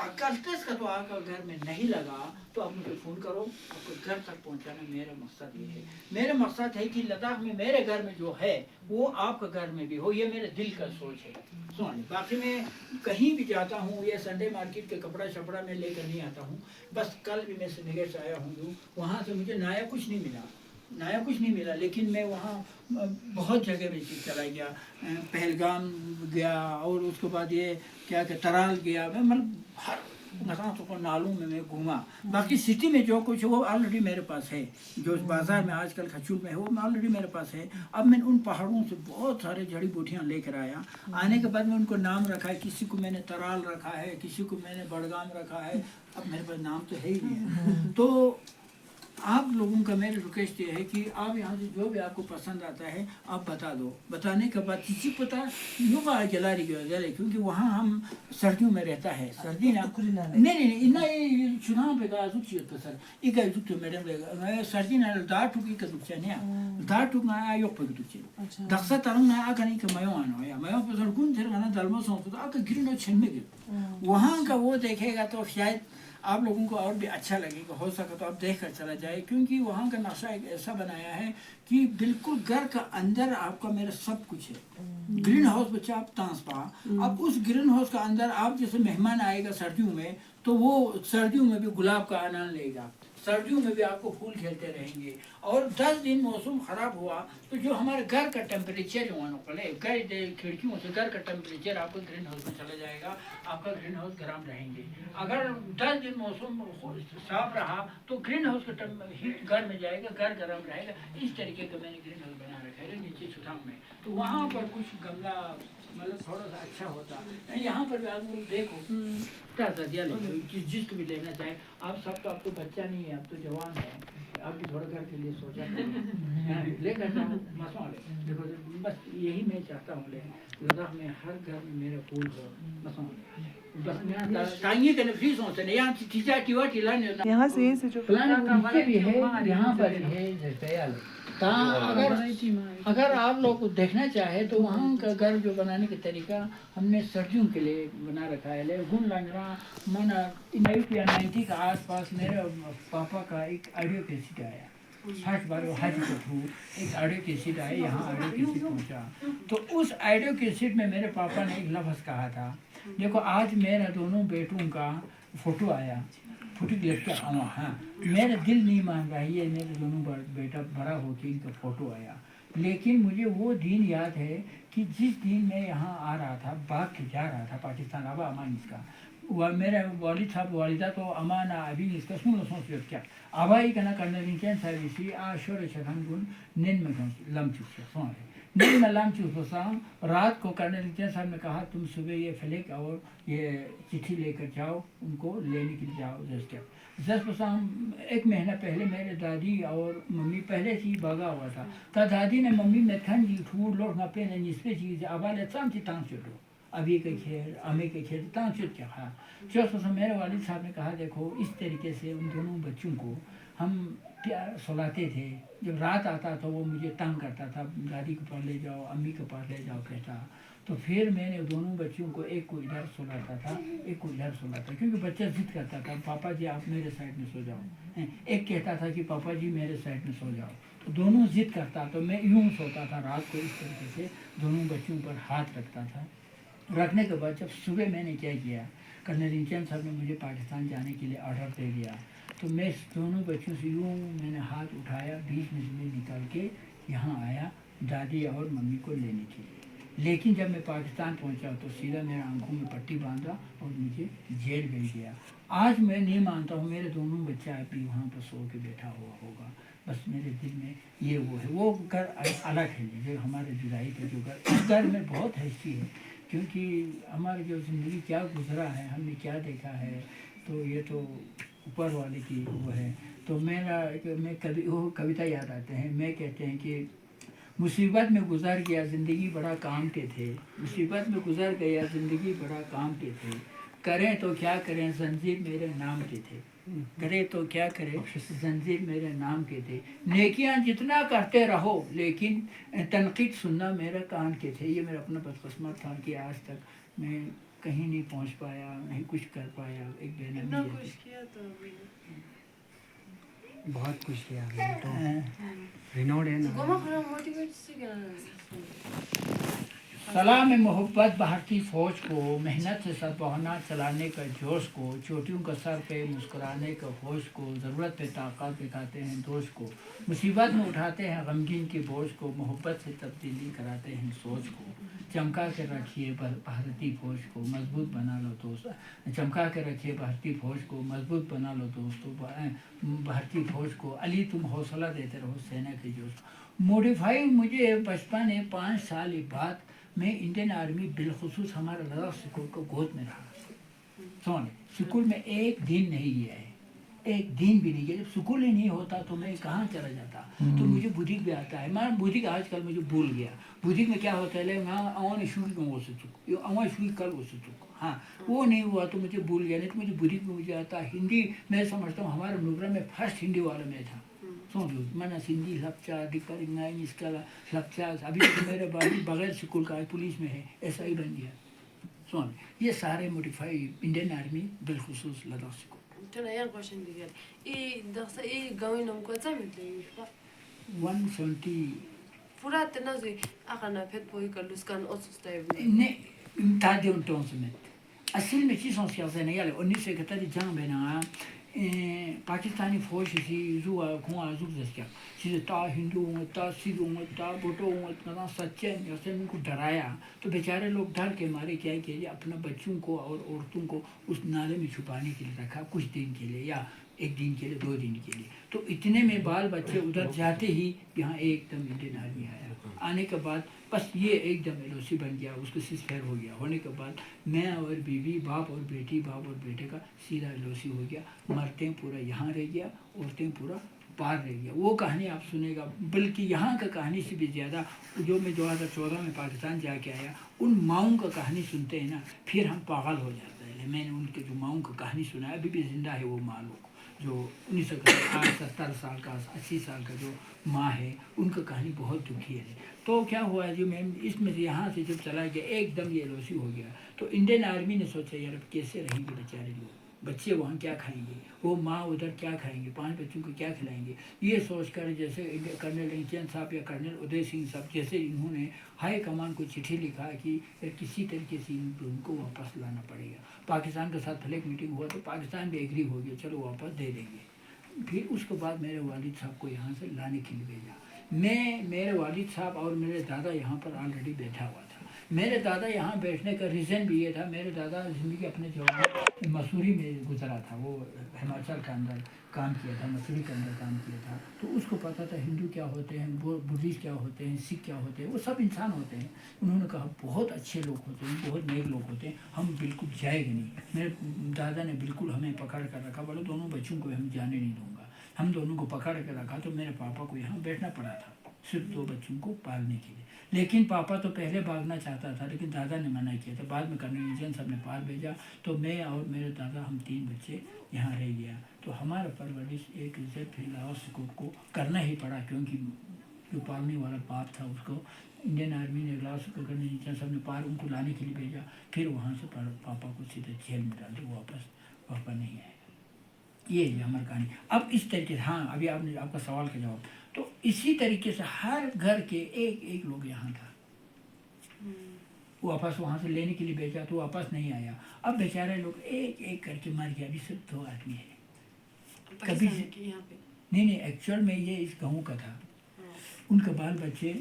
अगर टेस्ट का तो आपका घर में नहीं लगा तो आप मुझे फ़ोन करो आपको घर तक पहुंचाना मेरा मकसद ये है मेरा मकसद है कि लद्दाख में मेरे घर में जो है वो आपका घर में भी हो ये मेरे दिल का सोच है सुनिए बाकी मैं कहीं भी जाता हूँ ये संडे मार्केट के कपड़ा शपड़ा में लेकर नहीं आता हूँ बस कल भी मैं श्रीनगर से आया हूँ वहाँ से मुझे नया कुछ नहीं मिला लेकिन मैं वहाँ बहुत जगह में चला गया पहलगाम गया और उसके बाद ये क्या कि तराल गया मैं मतलब हर नकातों को नालों में मैं घूमा बाकी सिटी में जो कुछ वो ऑलरेडी मेरे पास है जो बाज़ार में आजकल खचूल में है वो ऑलरेडी मेरे पास है अब मैंने उन पहाड़ों से बहुत सारे जड़ी बूटियाँ लेकर आया आने के बाद में उनको नाम रखा है किसी को मैंने तराल रखा है किसी को मैंने बड़गाम रखा है अब मेरे पास नाम तो है ही नहीं तो आप लोगों का मेरी रिक्वेस्ट ये है कि आप यहाँ से जो भी आपको पसंद आता है आप बता दो बताने के बाद किसी पता यूँ का जला रही है क्योंकि वहाँ हम सर्दियों में रहता है सर्दी ना नहीं इतना ये चुनाव पे का जुच्ची होता सर एक जुच्ची मैडम लेगा सर्दी ना दार टुकी का जुच्ची नहीं दार टुक ना आया योग पे जुच्ची दक्षा तरंग ना आका नहीं का मयो आना या मयो पे सर गुण तेरे गाना दलमो सोचो तो आका गिरनो छन में गिर वहाँ का वो देखेगा तो शायद आप लोगों को और भी अच्छा लगेगा हो सके तो आप देख कर चला जाए क्योंकि वहाँ का नक्शा एक ऐसा बनाया है कि बिल्कुल घर का अंदर आपका मेरा सब कुछ है ग्रीन हाउस बच्चा आप तांस पा अब उस ग्रीन हाउस का अंदर आप जैसे मेहमान आएगा सर्दियों में तो वो सर्दियों में भी गुलाब का आनंद लेगा सर्दियों में भी आपको फूल खेलते रहेंगे और 10 दिन मौसम ख़राब हुआ तो जो हमारे घर का टेम्परेचर खिड़कियों से घर का टेम्परेचर आपका ग्रीन हाउस में चला जाएगा आपका ग्रीन हाउस गर्म रहेंगे अगर 10 दिन मौसम साफ रहा तो ग्रीन हाउस का हीट घर में जाएगा घर गर्म रहेगा इस तरीके का मैंने ग्रीन हाउस बना रखा है नीचे सुधाम में तो वहाँ पर कुछ गमला मतलब थोड़ा सा अच्छा होता यहाँ पर भी आप लोग देखो दिया जिसको भी लेना चाहे आप सब तो आपको बच्चा नहीं है आप तो जवान है आप भी थोड़ा घर के लिए सोचा लेकर जाओ मसवा ले देखो बस यही मैं चाहता हूँ लद्दाख में हर घर में मेरा फूल हो मसवा बस टाइम के नफीस होते हैं यहाँ चीज़ा की वाटी लाने यहाँ से जो प्लान भी है यहाँ पर है अगर आप लोग देखना चाहे तो वहाँ का घर जो बनाने का तरीका हमने सर्दियों के लिए बना रखा है गुण लंगरा मन 90 के आसपास मेरे पापा का एक ऑडियो कैसेट आया 60 बार हज के थ्रू एक ऑडियो कैसेट आया यहाँ ऑडियो कैसेट पहुँचा तो उस ऑडियो कैसेट में मेरे पापा ने एक लफ्ज़ कहा था देखो आज मेरा दोनों बेटों का फोटो आया फोटो लेकर आना हाँ मेरा दिल नहीं मान रहा है ये मेरे दोनों बेटा बड़ा हो के इनका फ़ोटो आया लेकिन मुझे वो दिन याद है कि जिस दिन मैं यहाँ आ रहा था भाग के जा रहा था पाकिस्तान अब अमान इसका वह मेरा वालिद साहब वालिदा तो अमान अभी इसका सुन लो सोच क्या आवाई का ना करने लिंचन सर्विस आशोर शखन गुण निन में लम चुप से सुन नहीं मैं लाम चुप रात को कर्नल इंजन साहब ने कहा तुम सुबह ये फ्लैग और ये चिट्ठी लेकर जाओ उनको लेने के लिए जाओ जस्ट एक महीना पहले मेरे दादी और मम्मी पहले से ही भागा हुआ था तो दादी ने मम्मी में ठंडी ठूर लोट ना पे निस्पे चीज़ आवाले शांति तांग चुटो अभी के खेल अमे के खेल तांग चुट क्या हाँ जो मेरे वालिद साहब ने कहा देखो इस तरीके से उन दोनों बच्चों को हम प्यार सुलाते थे जब रात आता तो वो मुझे तंग करता था दादी के पास ले जाओ अम्मी के पास ले जाओ कहता तो फिर मैंने दोनों बच्चियों को एक को इधर सुलाता था एक को इधर सुलाता क्योंकि बच्चा जिद करता था पापा जी आप मेरे साइड में सो जाओ एक कहता था कि पापा जी मेरे साइड में सो जाओ तो दोनों जिद करता तो मैं यूँ सोता था रात को इस तरीके से दोनों बच्चों पर हाथ रखता था रखने के बाद जब सुबह मैंने क्या किया कर्नल इंजन साहब ने मुझे पाकिस्तान जाने के लिए ऑर्डर दे दिया तो मैं दोनों बच्चों से यूँ मैंने हाथ उठाया 20 मिनट में निकाल के यहाँ आया दादी और मम्मी को लेने के लिए लेकिन जब मैं पाकिस्तान पहुँचा तो सीधा मेरे आंखों में पट्टी बांधा और मुझे जेल भेज गया आज मैं नहीं मानता हूँ मेरे दोनों बच्चा अभी वहाँ पर सो के बैठा हुआ होगा बस मेरे दिल में ये वो घर अलग है जो हमारे जुदाई का जो घर उस घर में बहुत हैसी है क्योंकि हमारी जो ज़िंदगी क्या गुजरा है हमने क्या देखा है तो ये तो ऊपर वाले की वो है تو میں کبھی وہ کویتا یاد آتے ہیں. میں کہتے ہیں کہ مصیبت میں گزر گیا زندگی بڑا کام کے تھے, مصیبت میں گزر گیا زندگی بڑا کام کے تھے, کریں تو کیا کریں زنجیر میرے نام کے تھے, کریں تو کیا کریں زنجیر میرے نام کے تھے, نیکیاں جتنا کرتے رہو لیکن تنقید سننا میرے کام کے تھے. یہ میرا اپنا بدقسمت تھا کہ آج تک میں کہیں نہیں پہنچ پایا, نہیں کچھ کر پایا. ایک بے اتنا نظمی کچھ کیا تو ابھی بہت کچھ کیا ہم نے تو رینوڈ ہے نا. گوما خراب موٹیویٹ سے کیا سلام محبت بھارتی فوج کو, محنت سے سر بہنا چلانے کا جوش کو, چوٹیوں کا سر پہ مسکرانے کا ہوش کو, ضرورت پہ طاقت دکھاتے ہیں دوست کو, مصیبت میں اٹھاتے ہیں غمگین کے بوجھ کو, محبت سے تبدیلی کراتے ہیں سوچ کو, چمکا کے رکھیے بھارتی فوج کو, مضبوط بنا لو دوست, چمکا کے رکھیے بھارتی فوج کو, مضبوط بنا لو دوستو, بھارتی فوج کو, علی تم حوصلہ دیتے رہو سینا کے جوش. موڈیفائی مجھے بچپن ہے 5 سال بعد میں انڈین آرمی بالخصوص ہمارا لداخ سکول کو گود میں رہا. سونے سکول میں ایک دن نہیں گیا ہے, ایک دن بھی نہیں گیا. جب سکول ہی نہیں ہوتا تو میں کہاں چلا جاتا. تو مجھے بودھک بھی آتا ہے. میں بودھک آج کل مجھے بھول گیا. بودھک میں کیا ہوتا ہے اوان شوئی کو چک اوان شوئی کل وہ چک. ہاں وہ نہیں ہوا تو مجھے بھول گیا. نہیں تو مجھے بودھک میں مجھے آتا. ہندی میں سمجھتا ہوں ہمارے نوبرا میں فرسٹ ہندی والا میں تھا. سمجھو میں نے ہندی لپچا دکر اس کا لپچا. ابھی تو میرے بغیر سکول کا پولیس میں ہے, ایسا ہی بن گیا. سن یہ سارے موڈیفائی انڈین آرمی بالخصوص لداخ سکول. تنا یار کوشن دی گل ای دخص ای گاوی نم کو زمت لی 170 پورا تنا زی اخنا پھت پوی کلوس کان اوسستای ne tadi unton sumet اصل میں چیز سوچ کیا نہیں ہے 1971 جنگ میں نا پاکستانی فوج سی زو کو ازو دس کیا تا ہندو تا سکھ تا بوٹو نا سچن جیسے ان کو ڈرایا تو بیچارے لوگ ڈر کے مارے کیا کہ اپنا بچوں کو اور عورتوں کو اس نالے میں چھپانے کے لیے رکھا کچھ دن کے لیے یا 1 دن کے لیے 2 دن کے لیے. تو اتنے میں بال بچے ادھر جاتے ہی یہاں ایک دم انڈین آرمی آیا. آنے کے بعد بس یہ ایک دم ایل او سی بن گیا, اس کو سیز فائر ہو گیا. ہونے کے بعد میں اور بیوی باپ اور بیٹی باپ اور بیٹے کا سیدھا ایل او سی ہو گیا. مرتے پورا یہاں رہ گیا, عورتیں پورا پار رہ گیا. وہ کہانی آپ سنے گا. بلکہ یہاں کا کہانی سے بھی زیادہ جو میں 2014 میں پاکستان جا کے آیا ان ماؤں کا کہانی سنتے ہیں نا پھر ہم پاگل ہو جاتے ہیں. میں نے ان کے جو ماؤں کا کہانی سنا ہے ابھی بھی زندہ ہے وہ ماں لوگ جو 1970 سال کا 80 سال کا جو ماں ہے ان کا کہانی بہت دکھی ہے. تو کیا ہوا ہے جو میں اس میں یہاں سے جب چلا گیا ایک دم یہ ایل او سی ہو گیا. تو انڈین آرمی نے سوچا یار اب کیسے رہیں گے بیچارے لوگ, بچے وہاں کیا کھائیں گے, وہ ماں ادھر کیا کھائیں گے, 5 بچوں کو کیا کھلائیں گے. یہ سوچ کر جیسے کرنل انچین صاحب یا کرنل ادے سنگھ صاحب جیسے انہوں نے ہائی کمان کو چٹھی لکھا کہ کسی طریقے سے ان کو واپس لانا پڑے گا. پاکستان کے ساتھ پہلے ایک میٹنگ ہوا تو پاکستان بھی ایگری ہو گیا, چلو واپس دے دیں گے. پھر اس کے بعد میرے والد صاحب کو یہاں سے لانے کے لیے بھیجا. میرے والد صاحب اور میرے دادا یہاں پر آلریڈی بیٹھا ہوا تھا. میرے دادا یہاں بیٹھنے کا ریزن بھی یہ تھا, میرے دادا زندگی اپنے جوان مسوری میں گزرا تھا. وہ ہماچل کے اندر کام کیا تھا, مسوری کے اندر کام کیا تھا. تو اس کو پتہ تھا ہندو کیا ہوتے ہیں, بدھسٹ کیا ہوتے ہیں, سکھ کیا ہوتے ہیں, وہ سب انسان ہوتے ہیں. انہوں نے کہا بہت اچھے لوگ ہوتے ہیں, بہت نیک لوگ ہوتے ہیں, ہم بالکل جائے گے نہیں. میرے دادا نے بالکل ہمیں پکڑ کر رکھا, بولے دونوں بچوں کو ہم جانے نہیں دوں گا. ہم دونوں کو پکڑ کے رکھا تو میرے پاپا کو یہاں بیٹھنا پڑا تھا صرف 2 بچوں کو پالنے کے لیے. لیکن پاپا تو پہلے بھاگنا چاہتا تھا لیکن دادا نے منع کیا تھا. بعد میں کرنل انجن صاحب نے پار بھیجا تو میں اور میرے دادا ہم 3 بچے یہاں رہ گیا. تو ہمارا پرورش ایک عزت پھر لاہور سکول کو کرنا ہی پڑا کیونکہ جو پالنے والا باپ تھا اس کو انڈین آرمی نے لاہور سکول کرنل انجن صاحب نے پار ان کو لانے کے لیے بھیجا. پھر وہاں سے پاپا کو سیدھے جیل میں ڈال دیا, واپس پاپا نہیں آئے. یہ ہے ہماری کہانی. اب اس طریقے سے ہاں ابھی آپ نے آپ کا سوال کا جواب. تو اسی طریقے سے ہر گھر کے ایک لوگ یہاں تھا. واپس وہاں سے لینے کے لیے بھیجا تو واپس نہیں آیا. اب بیچارے لوگ ایک کر کے مر گیا. ابھی صرف 2 آدمی ہیں. کبھی نہیں ایکچوئل میں یہ اس گاؤں کا تھا. ان کا بال بچے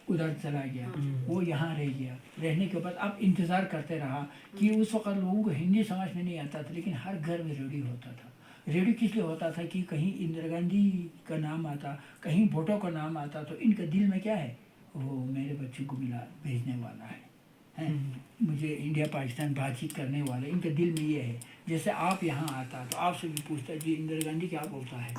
ادھر چلا گیا, وہ یہاں رہ گیا. رہنے کے بعد اب انتظار کرتے رہا کہ اس وقت لوگوں کو ہندی سمجھ میں نہیں آتا تھا لیکن ہر گھر میں ریڈیو ہوتا تھا. ریڈیو کس لیے ہوتا تھا کہ کہیں اندرا گاندھی کا نام آتا, کہیں بھوٹو کا نام آتا تو ان کا دل میں کیا ہے, وہ میرے بچوں کو ملا بھیجنے والا ہے. ہیں مجھے انڈیا پاکستان بات چیت کرنے والے ان کے دل میں یہ ہے جیسے آپ یہاں آتا تو آپ سے بھی پوچھتا جی اندرا گاندھی کیا بولتا ہے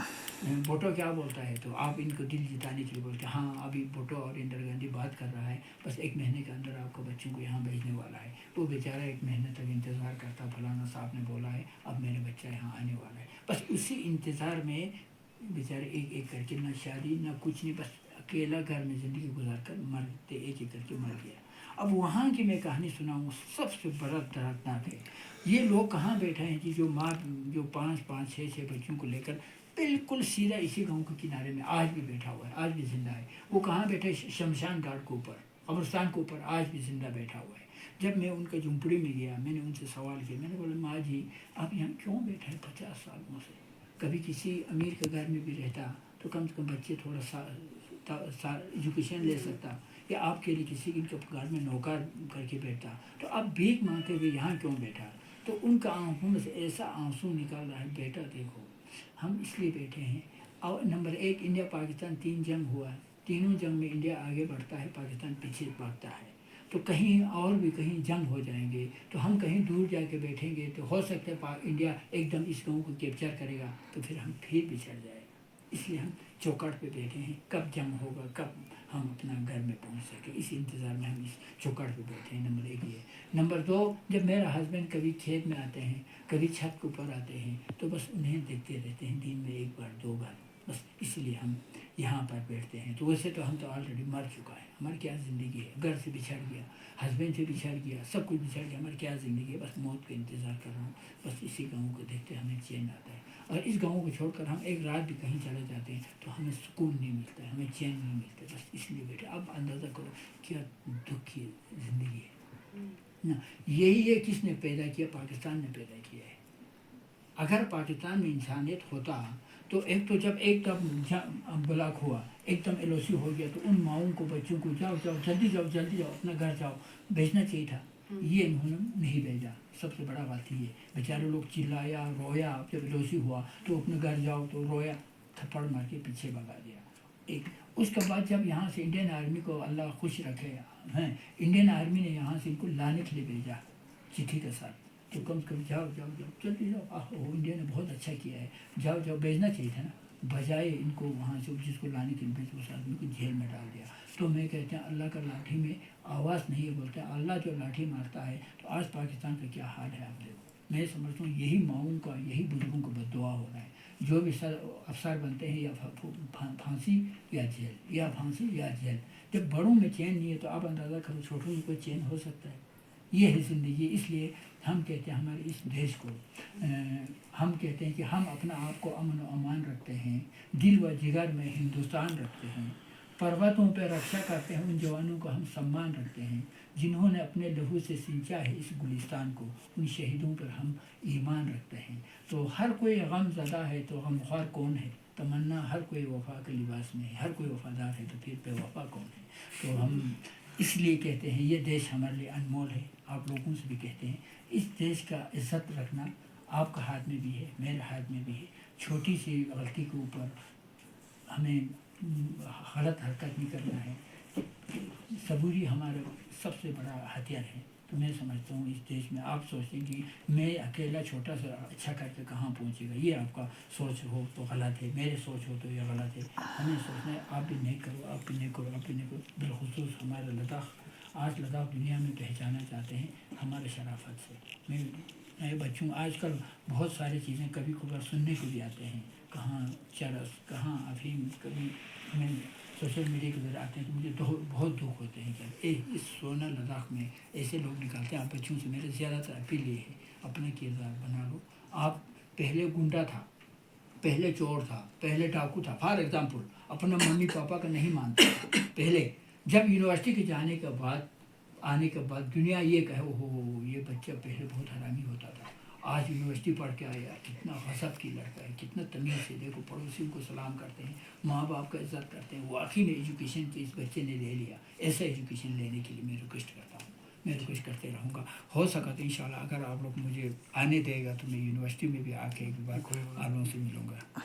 بھٹو کیا بولتا ہے تو آپ ان کو دل جتانے کے لیے بولتے ہیں ہاں ابھی بھٹو اور اندرا گاندھی بات کر رہا ہے بس 1 مہینے کے اندر آپ کو بچوں کو یہاں بھیجنے والا ہے. وہ بیچارہ 1 مہینے تک انتظار کرتا فلانا صاحب نے بولا ہے اب میرا بچہ یہاں آنے والا ہے. بس اسی انتظار میں بیچارے ایک ایک کر کے نہ شادی نہ کچھ نہیں بس اکیلا گھر میں زندگی گزار کر مرتے ایک ایک کر کے مر گیا. اب وہاں کی میں کہانی سناؤں سب سے بڑا دردناک ہے. یہ لوگ کہاں بیٹھے ہیں کہ جو ماں جو 5 6 بچوں کو لے کر بالکل سیدھا اسی گاؤں کے کنارے میں آج بھی بیٹھا ہوا ہے آج بھی زندہ ہے. وہ کہاں بیٹھے شمشان گھاٹ کے اوپر قبرستان کے اوپر آج بھی زندہ بیٹھا ہوا ہے. جب میں ان کے جھونپڑی میں گیا میں نے ان سے سوال کیا میں نے بولا ماں جی آپ یہاں کیوں بیٹھے ہیں 50 سالوں سے. کبھی کسی امیر کے گھر میں بھی رہتا تو کم سے کم بچے تھوڑا سا ایجوکیشن لے سکتا یا آپ کے لیے کسی کے گھر میں نوکر کر کے بیٹھتا تو اب بھیک مانگتے ہوئے یہاں کیوں بیٹھا. تو ان کا آنکھوں میں سے ایسا آنسو نکال رہا ہے بیٹا دیکھو ہم اس لیے بیٹھے ہیں. اور نمبر 1 انڈیا پاکستان 3 جنگ ہوا ہے. تینوں جنگ میں انڈیا آگے بڑھتا ہے پاکستان پیچھے بھاگتا ہے. تو کہیں اور بھی کہیں جنگ ہو جائیں گے تو ہم کہیں دور جا کے بیٹھیں گے تو ہو سکتا ہے انڈیا ایک دم اس گاؤں کو کیپچر کرے گا تو پھر ہم پھر بچھڑ جائے. اس لیے ہم چوکاٹ پہ بیٹھے ہیں کب جنگ ہوگا کب ہم اپنا گھر میں پہنچ سکیں اس انتظار میں ہم اس چوکاٹ پہ بیٹھے ہیں. نمبر 1 یہ. نمبر 2 جب میرا ہسبینڈ کبھی کھیت میں آتے ہیں کبھی چھت کے اوپر آتے ہیں تو بس انہیں دیکھتے رہتے ہیں دن میں 1 بار 2 بار بس اس لیے ہم یہاں پر بیٹھتے ہیں. تو ویسے تو ہم تو آلریڈی مر چکا ہے ہماری کیا زندگی ہے. گھر سے بچھڑ گیا ہسبینڈ سے بچھڑ گیا سب کچھ بچھڑ گیا ہماری کیا زندگی ہے. بس موت کا انتظار کر رہا ہوں. بس اسی گاؤں کو دیکھتے ہمیں چین آتا ہے. اور اس گاؤں کو چھوڑ کر ہم ایک رات بھی کہیں چلے جاتے ہیں تو ہمیں سکون نہیں ملتا ہے ہمیں چین نہیں ملتا. بس اس لیے بیٹھے. اب اندازہ کرو کیا دکھ کی زندگی ہے. یہی ہے کس نے پیدا کیا پاکستان نے پیدا کیا ہے. اگر پاکستان میں انسانیت ہوتا تو ایک تو جب ایک دم بلاک ہوا ایک دم ایل او سی ہو گیا تو ان ماؤں کو بچوں کو جاؤ جلدی جاؤ اپنا گھر جاؤ بھیجنا چاہیے تھا. یہ انہوں نے نہیں بھیجا. سب سے بڑا بات یہ بیچارے لوگ چلایا رویا جب ایل او سی ہوا تو اپنے گھر جاؤ تو رویا تھپڑ مار کے پیچھے بھگا دیا. ایک اس کے بعد جب یہاں سے انڈین آرمی کو اللہ خوش رکھے ہیں انڈین آرمی نے یہاں سے ان کو لانے کے لیے بھیجا چٹھی کے ساتھ. تو کم سے کم جاؤ جلدی جاؤ انڈیا نے بہت اچھا کیا ہے جاؤ بھیجنا چاہیے تھا نا. بجائے ان کو وہاں سے جس کو لانے کے لیے بھیجا اس آدمی کو جیل میں ڈال دیا. تو میں کہتے ہیں اللہ کا لاٹھی میں آواز نہیں ہے بولتے ہیں اللہ جو لاٹھی مارتا ہے تو آج پاکستان کا کیا حال ہے آپ دیکھو. میں سمجھتا ہوں یہی ماؤں کا یہی بزرگوں کا بد دعا ہو رہا ہے. جو بھی افسر بنتے ہیں یا پھانسی یا جیل یا پھانسی یا جیل. جب بڑوں میں چین نہیں ہے تو آپ اندازہ کرو چھوٹوں میں کوئی چین ہو سکتا ہے. یہ ہے زندگی. اس لیے ہم کہتے ہیں ہمارے اس دیش کو ہم کہتے ہیں کہ ہم اپنا آپ کو امن و امان رکھتے ہیں دل و جگر میں ہندوستان رکھتے ہیں. پروتوں پہ رکشا کرتے ہیں ان جوانوں کو ہم سمان رکھتے ہیں جنہوں نے اپنے لہو سے سینچا ہے اس گلستان کو. ان شہیدوں پر ہم ایمان رکھتے ہیں. تو ہر کوئی غم زدہ ہے تو غمخوار کون ہے. تمنا ہر کوئی وفا کے لباس میں ہے ہر کوئی وفادار ہے تو پھر بے وفا کون ہے. تو ہم اس لیے کہتے ہیں یہ دیش ہمارے لیے انمول ہے. آپ لوگوں سے بھی کہتے ہیں اس دیش کا عزت رکھنا آپ کا ہاتھ میں بھی ہے میرے ہاتھ میں بھی ہے. چھوٹی سی غلطی کے اوپر ہمیں غلط حرکت نہیں کرنا ہے. صبوری ہمارا سب سے بڑا ہتھیار ہے. تو میں سمجھتا ہوں اس دیش میں آپ سوچتے ہیں کہ میں اکیلا چھوٹا سا اچھا کر کے کہاں پہنچے گا. یہ آپ کا سوچ ہو تو غلط ہے میرے سوچ ہو تو یہ غلط ہے. ہمیں سوچنا ہے آپ بھی نہیں کرو آپ بھی نہیں کرو آپ بھی نہیں کرو. بالخصوص ہمارا لداخ آج لداخ دنیا میں پہچانا چاہتے ہیں ہمارے شرافت سے. میں بچوں آج کل بہت ساری چیزیں کبھی کبھار سننے کو بھی آتے ہیں کہاں چرس کہاں افیم. کبھی ہمیں سوشل میڈیا کے ذریعے آتے ہیں تو مجھے بہت دکھ ہوتے ہیں کہ اس سونا لداخ میں ایسے لوگ نکالتے ہیں. آپ بچوں سے میرے زیادہ تر اپیل یہ ہے اپنا کردار بنا لو. آپ پہلے گنڈا تھا پہلے چور تھا پہلے ڈاکو تھا فار ایگزامپل اپنا ممی پاپا کا نہیں مانتا تھا پہلے. جب یونیورسٹی کے جانے کے بعد آنے کے بعد دنیا یہ کہے ہو یہ بچہ پہلے بہت حرامی ہوتا تھا آج یونیورسٹی پڑھ کے آیا کتنا غضب کی لڑکا ہے کتنا تمیز سے دیکھو پڑوسیوں کو سلام کرتے ہیں ماں باپ کا عزت کرتے ہیں. واقعی میں ایجوکیشن اس بچے نے لے لیا. ایسا ایجوکیشن لینے کے لیے میں ریکویسٹ کرتا ہوں میں ریکویسٹ کرتے رہوں گا. ہو سکا تو انشاءاللہ اگر آپ لوگ مجھے آنے دے گا تو میں یونیورسٹی میں بھی آ کے ایک بار آپ لوگوں سے ملوں گا.